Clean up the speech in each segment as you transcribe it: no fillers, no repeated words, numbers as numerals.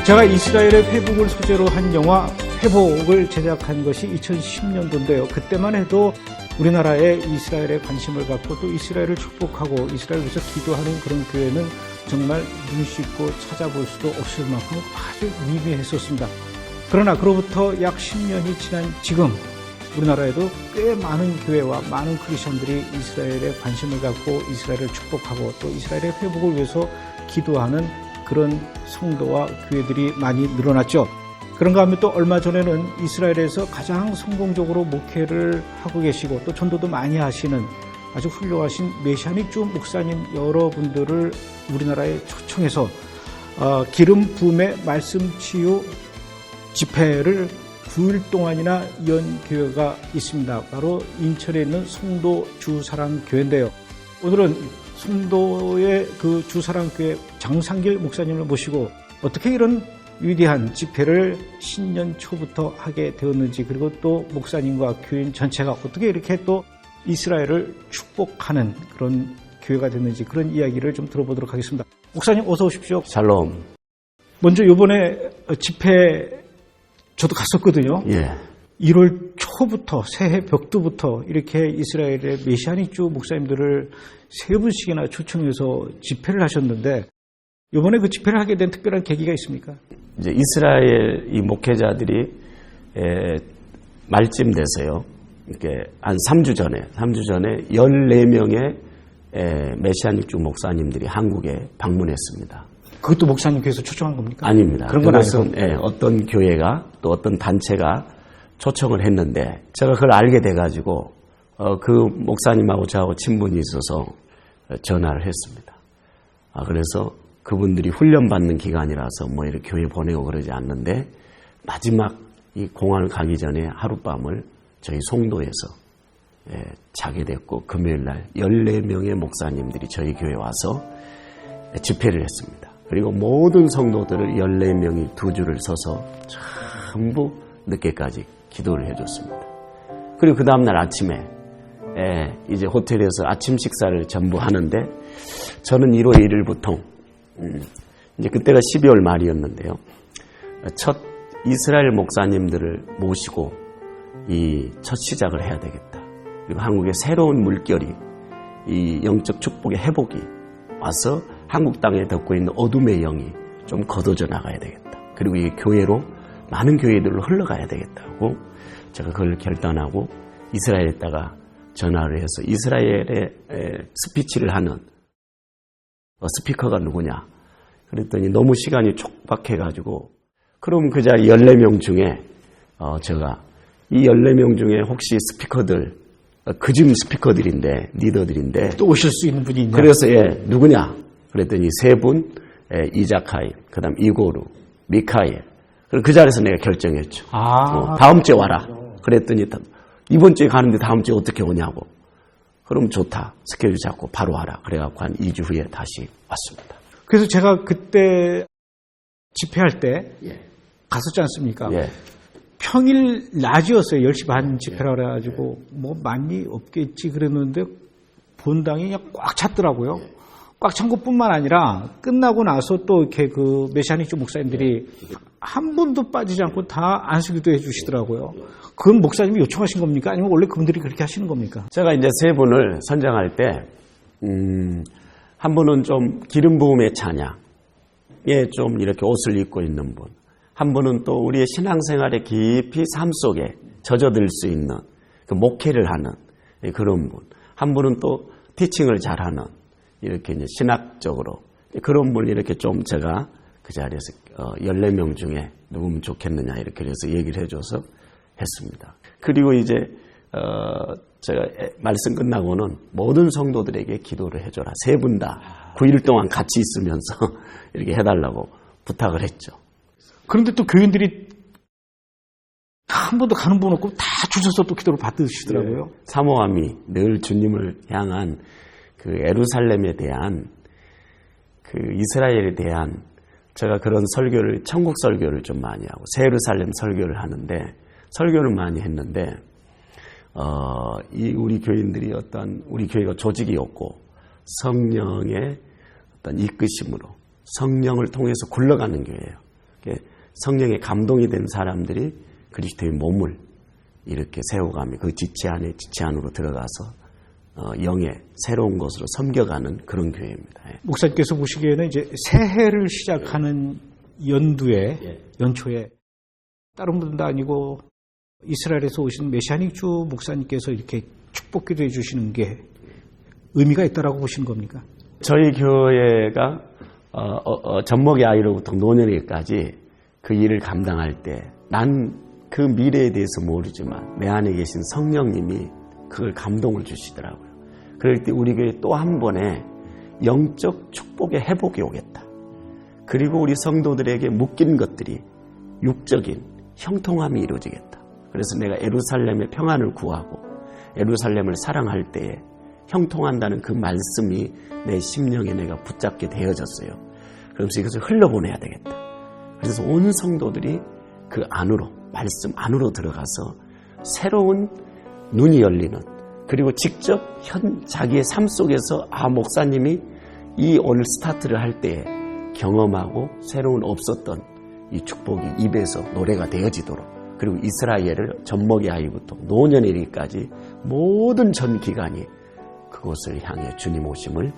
제가 이스라엘의 회복을 소재로 한 영화 회복을 제작한 것이 2010년도인데요. 그때만 해도 우리나라에 이스라엘에 관심을 갖고 또 이스라엘을 축복하고 이스라엘을 위해서 기도하는 그런 교회는 정말 눈 씻고 찾아볼 수도 없을 만큼 아주 미미했었습니다. 그러나 그로부터 약 10년이 지난 지금 우리나라에도 꽤 많은 교회와 많은 크리스천들이 이스라엘에 관심을 갖고 이스라엘을 축복하고 또 이스라엘의 회복을 위해서 기도하는 그런 성도와 교회들이 많이 늘어났죠. 그런가 하면 또 얼마 전에는 이스라엘에서 가장 성공적으로 목회를 하고 계시고 또 전도도 많이 하시는 아주 훌륭하신 메시아닉 주 목사님 여러분들을 우리나라에 초청해서 기름 부음의 말씀 치유 집회를 9일 동안이나 연 교회가 있습니다. 바로 인천에 있는 송도 주사랑교회인데요. 오늘은 송도의 그 주사랑교회 장상길 목사님을 모시고 어떻게 이런 위대한 집회를 신년 초부터 하게 되었는지, 그리고 또 목사님과 교인 전체가 어떻게 이렇게 또 이스라엘을 축복하는 그런 교회가 됐는지 그런 이야기를 좀 들어보도록 하겠습니다. 목사님 어서 오십시오. 샬롬. 먼저 이번에 집회 저도 갔었거든요. 예. 1월 초부터 새해 벽두부터 이렇게 이스라엘의 메시아닉 주 목사님들을 3분씩이나 초청해서 집회를 하셨는데 이번에 그 집회를 하게 된 특별한 계기가 있습니까? 이제 이스라엘 이 목회자들이 말쯤 돼서요. 이렇게 한 3주 전에 14명의 메시아닉 주 목사님들이 한국에 방문했습니다. 그것도 목사님께서 초청한 겁니까? 아닙니다. 그런 건 아니고. 어떤 교회가 또 어떤 단체가 초청을 했는데 제가 그걸 알게 돼가지고 그 목사님하고 저하고 친분이 있어서 전화를 했습니다. 그래서 그분들이 훈련받는 기간이라서 뭐 이렇게 교회 보내고 그러지 않는데 마지막 이 공항을 가기 전에 하룻밤을 저희 송도에서 자게 됐고 금요일날 14명의 목사님들이 저희 교회에 와서 집회를 했습니다. 그리고 모든 성도들을 14명이 두 줄을 서서 전부 늦게까지 기도를 해줬습니다. 그리고 그 다음날 아침에 이제 호텔에서 아침 식사를 전부 하는데 저는 1월 1일 보통 이제 그때가 12월 말이었는데요. 첫 이스라엘 목사님들을 모시고 이 첫 시작을 해야 되겠다. 그리고 한국의 새로운 물결이 이 영적 축복의 회복이 와서 한국 땅에 덮고 있는 어둠의 영이 좀 걷어져 나가야 되겠다. 그리고 이 교회로 많은 교회들로 흘러가야 되겠다고 제가 그걸 결단하고 이스라엘에다가 전화를 해서 이스라엘에 스피치를 하는 스피커가 누구냐 그랬더니 너무 시간이 촉박해가지고 그럼 그 자리 14명 중에 제가 이 14명 중에 혹시 스피커들 그즘 스피커들인데 리더들인데 또 오실 수 있는 분이 있냐? 그래서 누구냐 그랬더니 3분 이자카이 그 다음 이고루 미카엘 그 자리에서 내가 결정했죠. 다음 주에 와라 그랬더니 이번 주에 가는데 다음 주에 어떻게 오냐고. 그럼 좋다. 스케줄 잡고 바로 와라. 그래갖고 한 2주 후에 다시 왔습니다. 그래서 제가 그때 집회할 때 갔었지 않습니까? 예. 평일 낮이었어요. 10시 반 집회라 그래가지고 뭐 많이 없겠지 그랬는데 본당이 그냥 꽉 찼더라고요. 꽉 찬 것뿐만 아니라 끝나고 나서 또 이렇게 그 메시아닉 주 목사님들이 한 분도 빠지지 않고 다 안수기도 해주시더라고요. 그건 목사님이 요청하신 겁니까? 아니면 원래 그분들이 그렇게 하시는 겁니까? 제가 이제 3분을 선정할 때, 한 분은 좀 기름 부음의 찬양에 좀 이렇게 옷을 입고 있는 분, 한 분은 또 우리의 신앙생활에 깊이 삶 속에 젖어들 수 있는 그 목회를 하는 그런 분, 한 분은 또 티칭을 잘하는 이렇게 이제 신학적으로 그런 분을 이렇게 좀 제가 그 자리에서 14명 중에 누구면 좋겠느냐 이렇게 해서 얘기를 해줘서 했습니다. 그리고 이제 제가 말씀 끝나고는 모든 성도들에게 기도를 해줘라. 3분 다 9일 동안 같이 있으면서 이렇게 해달라고 부탁을 했죠. 그런데 또 교인들이 한 번도 가는 분 없고 다 주셔서 또 기도를 받으시더라고요. 사모함이 늘 주님을 향한 그 예루살렘에 대한 그 이스라엘에 대한 제가 그런 설교를 천국 설교를 좀 많이 하고 새 예루살렘 설교를 하는데 설교를 많이 했는데 이 우리 교인들이 어떤 우리 교회가 조직이 없고 성령의 어떤 이끄심으로 성령을 통해서 굴러가는 교회예요. 성령의 감동이 된 사람들이 그리스도의 몸을 이렇게 세워가며 그 지체 안에 지체 안으로 들어가서 영의 새로운 것으로 섬겨가는 그런 교회입니다. 예. 목사님께서 보시기에는 이제 새해를 시작하는 연두에 연초에 다른 분도 아니고 이스라엘에서 오신 메시아닉 주 목사님께서 이렇게 축복 기도해 주시는 게 의미가 있다라고 보시는 겁니까? 저희 교회가 젖먹이 아이로부터 노년에까지 그 일을 감당할 때 난 그 미래에 대해서 모르지만 내 안에 계신 성령님이 그걸 감동을 주시더라고요. 그럴 때 우리 교회 또 한 번의 영적 축복의 회복이 오겠다. 그리고 우리 성도들에게 묶인 것들이 육적인 형통함이 이루어지겠다. 그래서 내가 예루살렘의 평안을 구하고 예루살렘을 사랑할 때에 형통한다는 그 말씀이 내 심령에 내가 붙잡게 되어졌어요. 그러면서 이것을 흘러보내야 되겠다. 그래서 온 성도들이 그 안으로, 말씀 안으로 들어가서 새로운 눈이 열리는, 그리고 직접 자기의 삶 속에서 목사님이 이 오늘 스타트를 할 때에 경험하고 새로운 없었던 이 축복이 입에서 노래가 되어지도록, 그리고 이스라엘을 젖먹이 아이부터 노년에 이르기까지 모든 전 기간이 그곳을 향해 주님 오심을,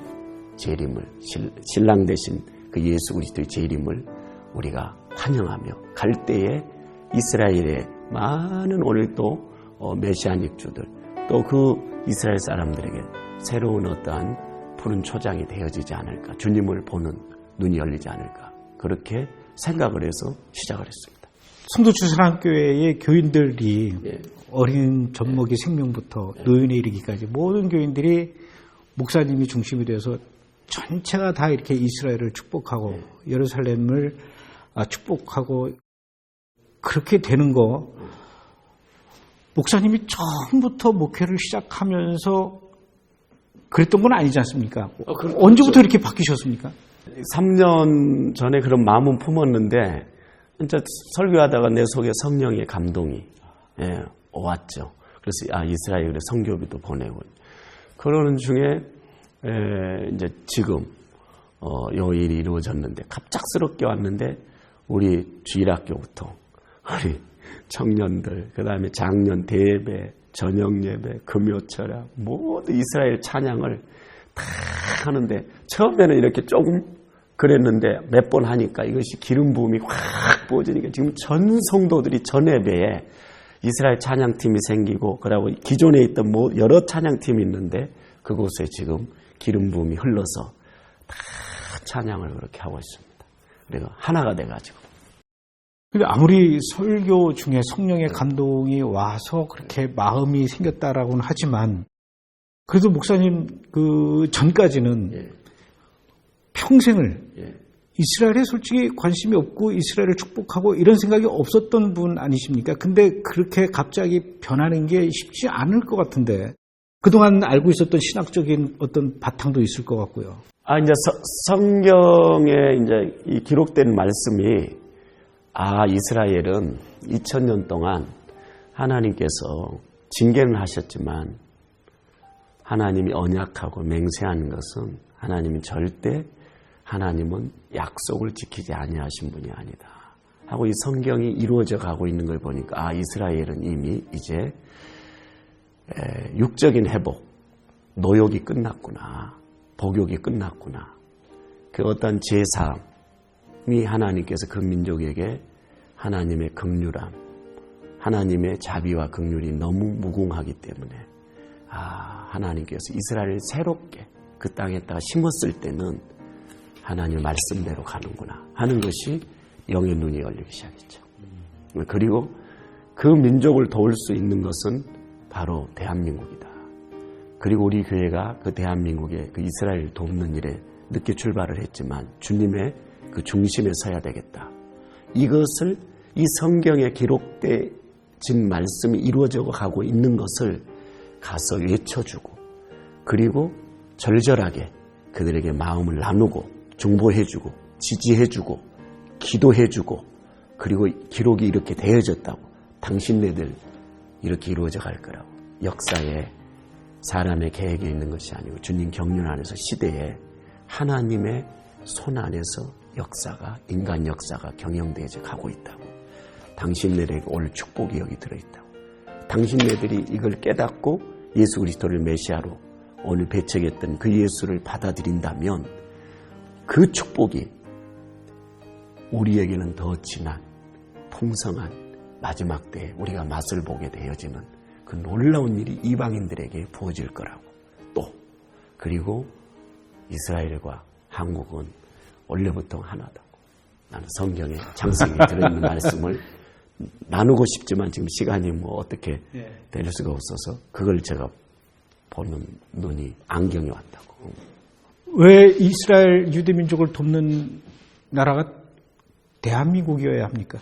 재림을, 신랑 되신 그 예수 그리스도의 재림을 우리가 환영하며 갈 때에 이스라엘의 많은 오늘 또 메시아닉 주들, 또 그 이스라엘 사람들에게 새로운 어떠한 푸른 초장이 되어지지 않을까, 주님을 보는 눈이 열리지 않을까, 그렇게 생각을 해서 시작을 했습니다. 성도주사랑교회의 교인들이 어린 젖먹이 생명부터 노인에 이르기까지 모든 교인들이 목사님이 중심이 되어서 전체가 다 이렇게 이스라엘을 축복하고 예루살렘을 축복하고 그렇게 되는 거, 목사님이 처음부터 목회를 시작하면서 그랬던 건 아니지 않습니까? 언제부터 이렇게 바뀌셨습니까? 3년 전에 그런 마음은 품었는데 진짜 설교하다가 내 속에 성령의 감동이 왔죠. 그래서 이스라엘에 선교비도 보내고 그러는 중에 이제 지금 요 일이 이루어졌는데 갑작스럽게 왔는데 우리 주일학교부터 우리 청년들, 그 다음에 작년 대예배, 저녁 예배, 금요철학 모두 이스라엘 찬양을 다 하는데 처음에는 이렇게 조금 그랬는데 몇 번 하니까 이것이 기름 부음이 확 부어지니까 지금 전 성도들이 전 예배에 이스라엘 찬양팀이 생기고, 그리고 기존에 있던 여러 찬양팀이 있는데 그곳에 지금 기름 부음이 흘러서 다 찬양을 그렇게 하고 있습니다. 그리고 하나가 돼가지고. 근데 아무리 설교 중에 성령의 감동이 와서 그렇게 마음이 생겼다라고는 하지만, 그래도 목사님 그 전까지는 평생을 이스라엘에 솔직히 관심이 없고 이스라엘을 축복하고 이런 생각이 없었던 분 아니십니까? 근데 그렇게 갑자기 변하는 게 쉽지 않을 것 같은데, 그동안 알고 있었던 신학적인 어떤 바탕도 있을 것 같고요. 이제 성경에 이제 이 기록된 말씀이 이스라엘은 2000년 동안 하나님께서 징계는 하셨지만 하나님이 언약하고 맹세한 것은 하나님은 약속을 지키지 아니하신 분이 아니다 하고 이 성경이 이루어져 가고 있는 걸 보니까 이스라엘은 이미 이제 육적인 회복, 노욕이 끝났구나, 복욕이 끝났구나. 그 어떤 제사함이 하나님께서 그 민족에게 하나님의 긍휼함, 하나님의 자비와 긍휼이 너무 무궁하기 때문에 하나님께서 이스라엘을 새롭게 그 땅에다가 심었을 때는 하나님 말씀대로 가는구나 하는 것이 영의 눈이 열리기 시작했죠. 그리고 그 민족을 도울 수 있는 것은 바로 대한민국이다. 그리고 우리 교회가 그 대한민국의 그 이스라엘을 돕는 일에 늦게 출발을 했지만 주님의 그 중심에 서야 되겠다. 이것을 이 성경에 기록된 말씀이 이루어져 가고 있는 것을 가서 외쳐주고, 그리고 절절하게 그들에게 마음을 나누고 중보해주고 지지해주고 기도해주고, 그리고 기록이 이렇게 되어졌다고, 당신네들 이렇게 이루어져 갈 거라고. 역사에 사람의 계획에 있는 것이 아니고 주님 경륜 안에서 시대에 하나님의 손 안에서 역사가, 인간 역사가 경영되어져 가고 있다고. 당신네들에게 올 축복이 여기 들어있다고. 당신네들이 이걸 깨닫고 예수 그리스도를 메시아로 오늘 배척했던 그 예수를 받아들인다면 그 축복이 우리에게는 더 진한 풍성한 마지막 때에 우리가 맛을 보게 되어지는 그 놀라운 일이 이방인들에게 부어질 거라고. 또 그리고 이스라엘과 한국은 원래부터 하나다고. 나는 성경에 장세기 들어있는 말씀을 나누고 싶지만 지금 시간이 뭐 어떻게 될 수가 없어서 그걸 제가 보는 눈이 안경이 왔다고. 왜 이스라엘 유대민족을 돕는 나라가 대한민국이어야 합니까?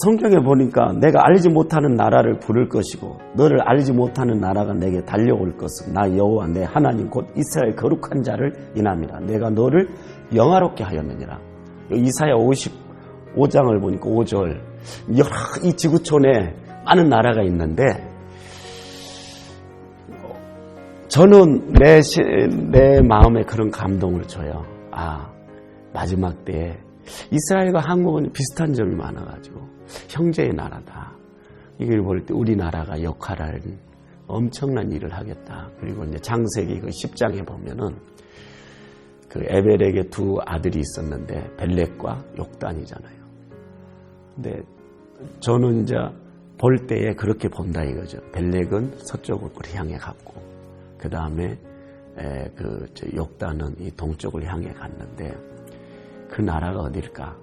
성경에 보니까 내가 알지 못하는 나라를 부를 것이고 너를 알지 못하는 나라가 내게 달려올 것은 나 여호와 내 하나님 곧 이스라엘 거룩한 자를 인함이라. 내가 너를 영화롭게 하였느니라. 이사야 55장을 보니까 5절 여러 이 지구촌에 많은 나라가 있는데 저는 내 마음에 그런 감동을 줘요. 마지막 때에 이스라엘과 한국은 비슷한 점이 많아가지고 형제의 나라다. 이걸 볼 때 우리나라가 역할할 엄청난 일을 하겠다. 그리고 이제 창세기 그 10장에 보면은 그 에벨에게 두 아들이 있었는데 벨렉과 욕단이잖아요. 근데 저는 이제 볼 때에 그렇게 본다 이거죠. 벨렉은 서쪽으로 향해 갔고 그 다음에 욕단은 이 동쪽을 향해 갔는데 그 나라가 어딜까?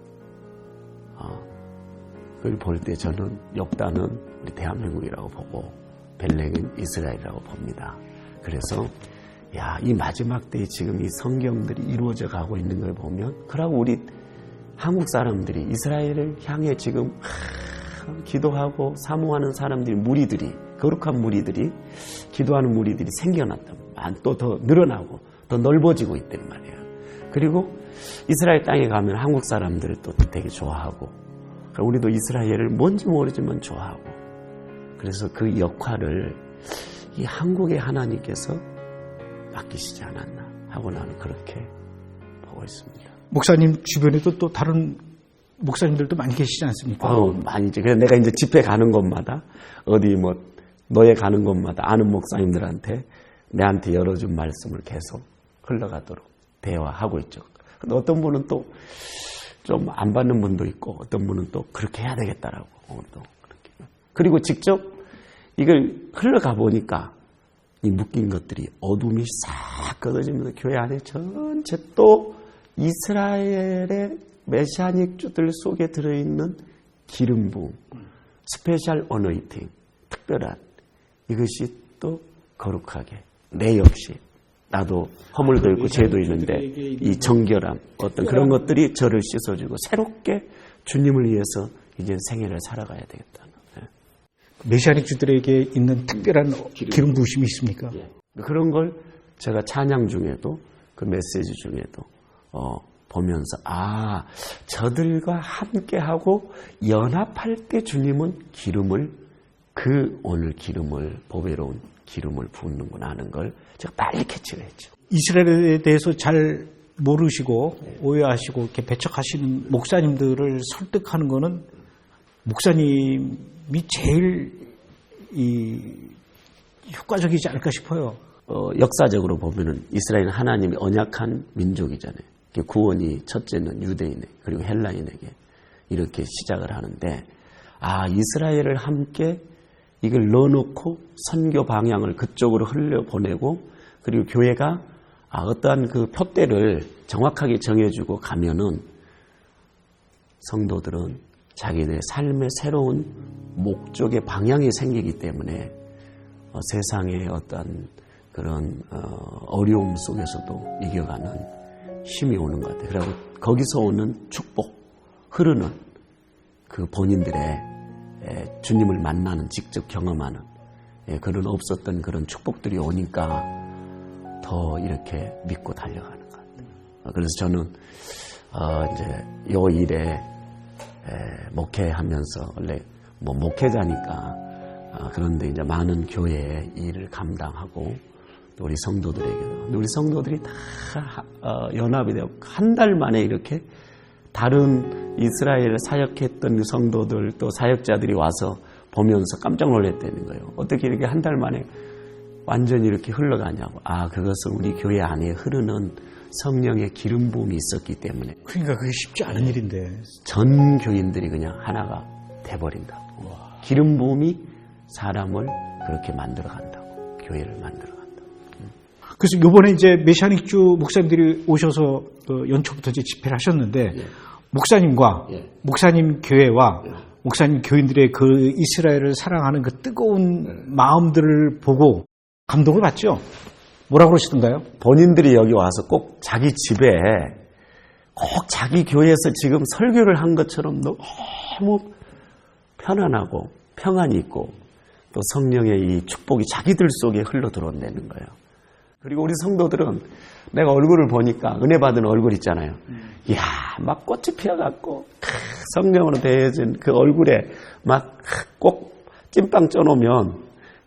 그걸 볼 때 저는 욕단은 우리 대한민국이라고 보고 벨렉은 이스라엘이라고 봅니다. 그래서 이 마지막 때에 지금 이 성경들이 이루어져 가고 있는 걸 보면 그러고 우리 한국 사람들이 이스라엘을 향해 지금 기도하고 사모하는 사람들이 무리들이 거룩한 무리들이 기도하는 무리들이 생겨났다. 또 더 늘어나고 더 넓어지고 있단 말이에요. 그리고 이스라엘 땅에 가면 한국 사람들을 또 되게 좋아하고 우리도 이스라엘을 뭔지 모르지만 좋아하고 그래서 그 역할을 이 한국의 하나님께서 맡기시지 않았나 하고 나는 그렇게 보고 있습니다. 목사님 주변에도 또 다른 목사님들도 많이 계시지 않습니까? 많이지. 그래서 내가 이제 집회 가는 곳마다 어디 뭐 노예 가는 곳마다 아는 목사님들한테 내한테 열어준 말씀을 계속 흘러가도록 대화하고 있죠. 근데 어떤 분은 또 좀 안 받는 분도 있고 어떤 분은 또 그렇게 해야 되겠다라고 또 그렇게. 그리고 직접 이걸 흘러가 보니까 이 묶인 것들이 어둠이 싹 끊어지면서 교회 안에 전체 또 이스라엘의 메시아닉주들 속에 들어있는 기름 부음, 스페셜 어너이팅, 특별한 이것이 또 거룩하게 내 역시 나도 허물도 있고 죄도 있는데 이 정결함 어떤 그런 것들이 저를 씻어주고 새롭게 주님을 위해서 이제 생애를 살아가야 되겠다. 메시아닉주들에게 있는 특별한 기름 부으심이 있습니까? 그런 걸 제가 찬양 중에도 그 메시지 중에도 보면서 저들과 함께하고 연합할 때 주님은 기름을 오늘 기름을 보배로운 기름을 붓는구나 하는 걸 제가 빨리 캐치를 했죠. 이스라엘에 대해서 잘 모르시고 오해하시고 이렇게 배척하시는 목사님들을 설득하는 거는 목사님이 제일 효과적이지 않을까 싶어요. 역사적으로 보면은 이스라엘은 하나님이 언약한 민족이잖아요. 구원이 첫째는 유대인에게 그리고 헬라인에게 이렇게 시작을 하는데 이스라엘을 함께 이걸 넣어놓고 선교 방향을 그쪽으로 흘려보내고 그리고 교회가 어떠한 그 표대를 정확하게 정해주고 가면은 성도들은 자기들의 삶의 새로운 목적의 방향이 생기기 때문에 세상의 어떤 그런 어려움 속에서도 이겨가는 힘이 오는 것 같아요. 그리고 거기서 오는 축복, 흐르는 그 본인들의 주님을 만나는 직접 경험하는 그런 없었던 그런 축복들이 오니까 더 이렇게 믿고 달려가는 것 같아요. 그래서 저는 이제 요 일에 목회하면서 원래 뭐 목회자니까 그런데 이제 많은 교회의 일을 감당하고 우리 성도들에게도. 근데 우리 성도들이 다 연합이 되어 한 달 만에 이렇게 다른 이스라엘 사역했던 성도들 또 사역자들이 와서 보면서 깜짝 놀랐다는 거예요. 어떻게 이렇게 한 달 만에 완전히 이렇게 흘러가냐고. 그것은 우리 교회 안에 흐르는 성령의 기름 부음이 있었기 때문에. 그러니까 그게 쉽지 않은 일인데. 전 교인들이 그냥 하나가 돼버린다. 기름 부음이 사람을 그렇게 만들어 간다고. 교회를 만들어 간다고. 그래서 이번에 이제 메시아닉주 목사님들이 오셔서 연초부터 이제 집회를 하셨는데, 목사님과 목사님 교회와 목사님 교인들의 그 이스라엘을 사랑하는 그 뜨거운 마음들을 보고 감동을 받죠. 뭐라고 그러시던가요? 본인들이 여기 와서 꼭 자기 집에 꼭 자기 교회에서 지금 설교를 한 것처럼 너무 편안하고 평안이 있고 또 성령의 이 축복이 자기들 속에 흘러 들어온다는 거예요. 그리고 우리 성도들은 내가 얼굴을 보니까 은혜 받은 얼굴 있잖아요. 이야, 막 꽃이 피어갖고 성령으로 대해진 그 얼굴에 막 꼭 찐빵 쪄놓으면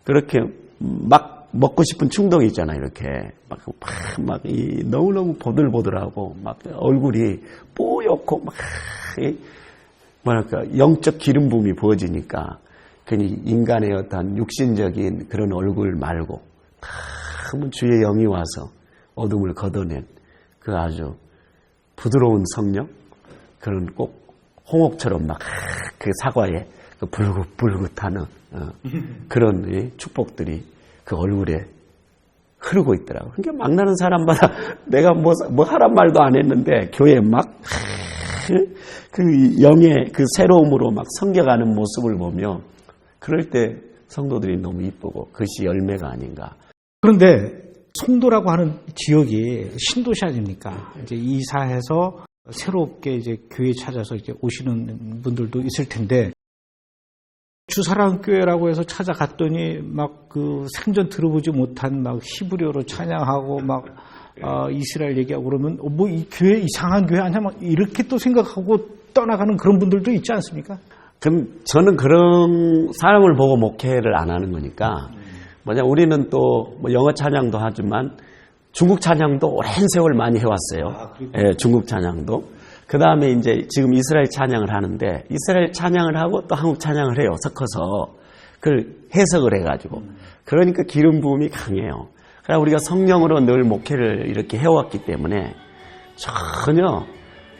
그렇게 막 먹고 싶은 충동이 있잖아요. 이렇게 막 너무너무 보들보들하고 막 얼굴이 뽀얗고 막 뭐랄까 영적 기름 부음이 부어지니까 괜히 인간의 어떤 육신적인 그런 얼굴 말고 큰 주의 영이 와서 어둠을 걷어낸 그 아주 부드러운 성령, 그런 꼭 홍옥처럼 막 그 사과에 그 불긋불긋하는 그런 축복들이 그 얼굴에 흐르고 있더라고요. 그러니까 막 나는 사람마다 내가 뭐 하란 말도 안 했는데 교회에 막 그 영의 그 새로움으로 막 성겨가는 모습을 보며 그럴 때 성도들이 너무 이쁘고 그것이 열매가 아닌가. 그런데 송도라고 하는 지역이 신도시 아닙니까? 이제 이사해서 새롭게 이제 교회 찾아서 이제 오시는 분들도 있을 텐데, 주사랑교회라고 해서 찾아갔더니 막 그 생전 들어보지 못한 막 히브리어로 찬양하고 막 이스라엘 얘기하고 그러면 뭐 이 교회 이상한 교회 아니야? 막 이렇게 또 생각하고 떠나가는 그런 분들도 있지 않습니까? 그럼 저는 그런 사람을 보고 목회를 안 하는 거니까 우리는 또 뭐 영어 찬양도 하지만 중국 찬양도 오랜 세월 많이 해왔어요. 예, 중국 찬양도. 그 다음에 이제 지금 이스라엘 찬양을 하는데 이스라엘 찬양을 하고 또 한국 찬양을 해요. 섞어서 그걸 해석을 해가지고. 그러니까 기름 부음이 강해요. 그러니까 우리가 성령으로 늘 목회를 이렇게 해왔기 때문에 전혀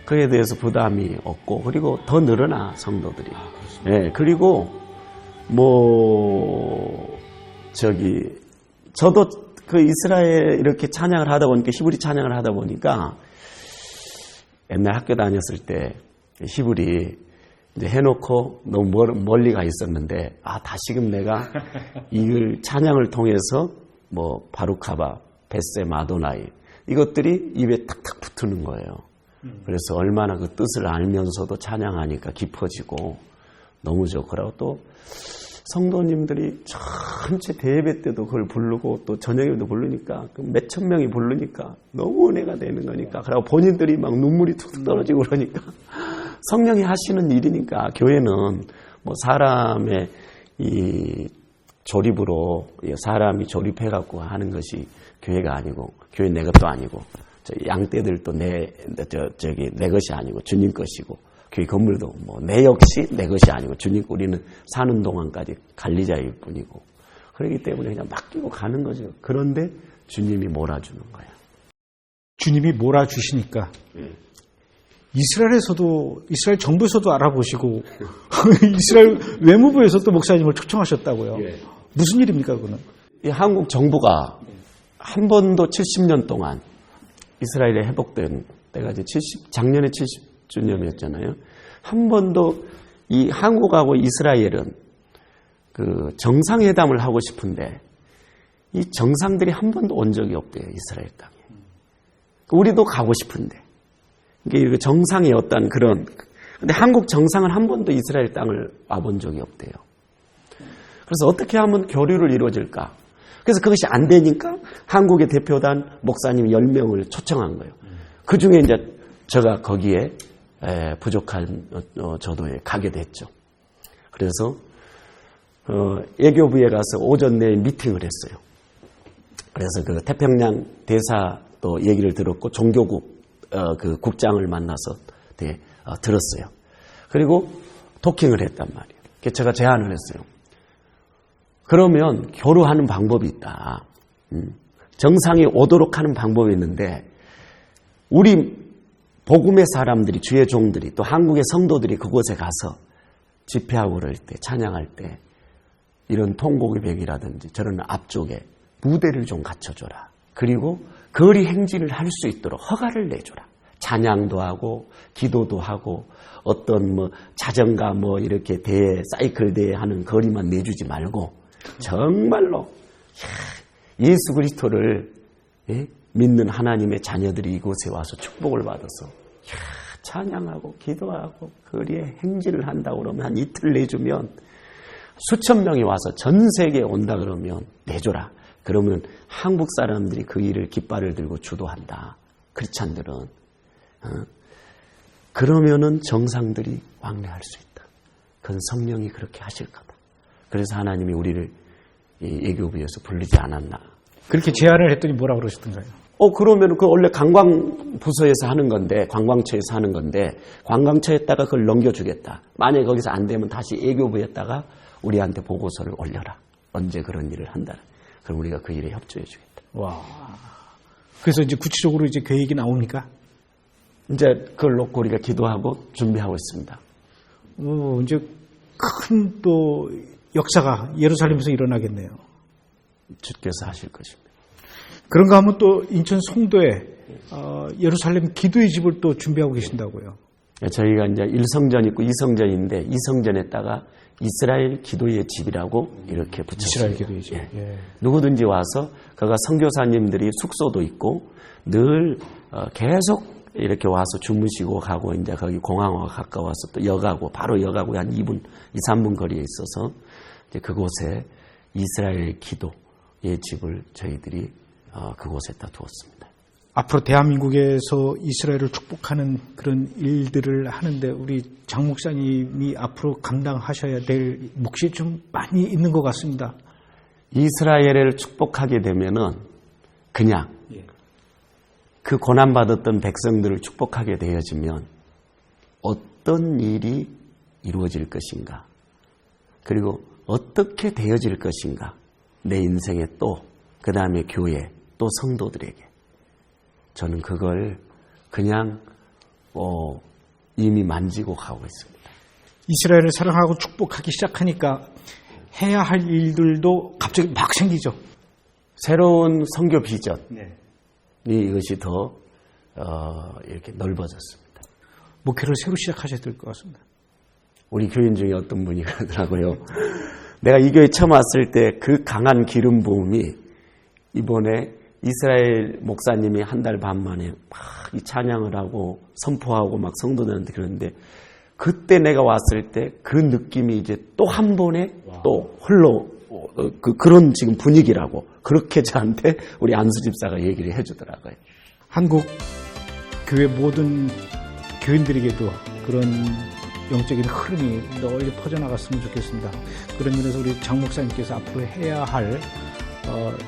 그에 대해서 부담이 없고, 그리고 더 늘어나 성도들이. 예, 그리고 저도 그 이스라엘 이렇게 찬양을 하다 보니까, 히브리 찬양을 하다 보니까 옛날 학교 다녔을 때 히브리 이제 해놓고 너무 멀리 가 있었는데, 다시금 내가 이걸 찬양을 통해서 뭐 바루카바, 베세, 마도나이 이것들이 입에 탁탁 붙는 거예요. 그래서 얼마나 그 뜻을 알면서도 찬양하니까 깊어지고 너무 좋더라고. 또 성도님들이 전체 대예배 때도 그걸 부르고 또 저녁에도 부르니까 몇천 명이 부르니까 너무 은혜가 되는 거니까, 그리고 본인들이 막 눈물이 툭툭 떨어지고 그러니까 성령이 하시는 일이니까. 교회는 뭐 사람의 이 조립으로 사람이 조립해갖고 하는 것이 교회가 아니고, 교회 내 것도 아니고, 양떼들도 내 것이 아니고 주님 것이고, 교회 건물도 뭐 내 역시 내 것이 아니고 주님, 우리는 사는 동안까지 관리자일 뿐이고, 그렇기 때문에 그냥 맡기고 가는 거죠. 그런데 주님이 몰아주는 거예요. 주님이 몰아주시니까 이스라엘 정부에서도 알아보시고 이스라엘 외무부에서도 목사님을 초청하셨다고요. 무슨 일입니까, 그거는? 이 한국 정부가 한 번도 70년 동안 이스라엘에 회복된 때가 이제 작년에 70주년이었잖아요. 한 번도 이 한국하고 이스라엘은 그 정상회담을 하고 싶은데 이 정상들이 한 번도 온 적이 없대요, 이스라엘 땅에. 우리도 가고 싶은데. 이게 정상의 어떤 그런, 근데 한국 정상은 한 번도 이스라엘 땅을 와본 적이 없대요. 그래서 어떻게 하면 교류를 이루어질까? 그래서 그것이 안 되니까 한국의 대표단 목사님 10명을 초청한 거예요. 그 중에 이제 제가 거기에 부족한 저도에 가게 됐죠. 그래서 외교부에 가서 오전 내에 미팅을 했어요. 그래서 그 태평양 대사 또 얘기를 들었고 종교국 그 국장을 만나서 들었어요. 그리고 도킹을 했단 말이에요. 그래서 제가 제안을 했어요. 그러면 교류하는 방법이 있다. 정상이 오도록 하는 방법이 있는데 우리 복음의 사람들이, 주의 종들이, 또 한국의 성도들이 그곳에 가서 집회하고 그럴 때, 찬양할 때 이런 통곡의벽이라든지 저런 앞쪽에 무대를 좀 갖춰줘라. 그리고 거리 행진을 할 수 있도록 허가를 내줘라. 찬양도 하고 기도도 하고 어떤 뭐 자전거 뭐 이렇게 대회, 사이클 대회 하는 거리만 내주지 말고 정말로 예수 그리스도를 믿는 하나님의 자녀들이 이곳에 와서 축복을 받아서 찬양하고 기도하고 거리에 행진을 한다고 그러면 한 이틀 내주면 수천 명이 와서 전 세계에 온다 그러면 내줘라. 그러면 한국 사람들이 그 일을 깃발을 들고 주도한다. 크리스찬들은. 그러면은 정상들이 왕래할 수 있다. 그건 성령이 그렇게 하실 거다. 그래서 하나님이 우리를 예교부에서 부르지 않았나. 그렇게 제안을 했더니 뭐라 그러셨던가요? 그러면 그 원래 관광부서에서 하는 건데, 관광처에서 하는 건데, 관광처에다가 그걸 넘겨주겠다. 만약에 거기서 안 되면 다시 예교부에다가 우리한테 보고서를 올려라. 언제 그런 일을 한다. 그럼 우리가 그 일에 협조해 주겠다. 와. 그래서 이제 구체적으로 이제 계획이 나옵니까? 이제 그걸 놓고 우리가 기도하고 준비하고 있습니다. 이제 큰 또 역사가 예루살렘에서 일어나겠네요. 주께서 하실 것입니다. 그런가 하면 또 인천 송도에 예루살렘 기도의 집을 또 준비하고 계신다고요. 저희가 이제 1성전 있고 2성전인데 2성전에다가 이스라엘 기도의 집이라고 이렇게 붙였습니다. 이스라엘 기도의 집. 예. 누구든지 와서 그가 선교사님들이 숙소도 있고 늘 계속 이렇게 와서 주무시고 가고 이제 거기 공항과 가까워서 또 역하고 바로 역하고 한 2, 3분 거리에 있어서 이제 그곳에 이스라엘 기도의 집을 저희들이 그곳에다 두었습니다. 앞으로 대한민국에서 이스라엘을 축복하는 그런 일들을 하는데 우리 장 목사님이 앞으로 감당하셔야 될 몫이 좀 많이 있는 것 같습니다. 이스라엘을 축복하게 되면은 그냥 그 고난받았던 백성들을 축복하게 되어지면 어떤 일이 이루어질 것인가, 그리고 어떻게 되어질 것인가, 내 인생에 또 그 다음에 교회 또 성도들에게 저는 그걸 그냥 이미 만지고 가고 있습니다. 이스라엘을 사랑하고 축복하기 시작하니까 해야 할 일들도 갑자기 막 생기죠. 새로운 선교 비전이 이것이 더 이렇게 넓어졌습니다. 목회를 새로 시작하셔야 될 것 같습니다. 우리 교인 중에 어떤 분이 그러더라고요. 내가 이 교회 처음 왔을 때 그 강한 기름 부음이 이번에 이스라엘 목사님이 한 달 반 만에 막 이 찬양을 하고 선포하고 막 성도들한테 그러는데 그때 내가 왔을 때 그 느낌이 이제 또 한 번에 또 흘러 그런 지금 분위기라고 그렇게 저한테 우리 안수 집사가 얘기를 해주더라고요. 한국 교회 모든 교인들에게도 그런 영적인 흐름이 널리 퍼져나갔으면 좋겠습니다. 그런 면에서 우리 장 목사님께서 앞으로 해야 할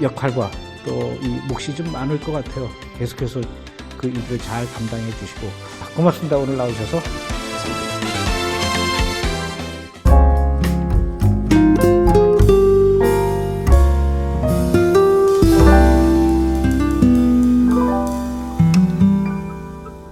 역할과 또 이 몫이 좀 많을 것 같아요. 계속해서 그 일을 잘 감당해 주시고 고맙습니다. 오늘 나오셔서.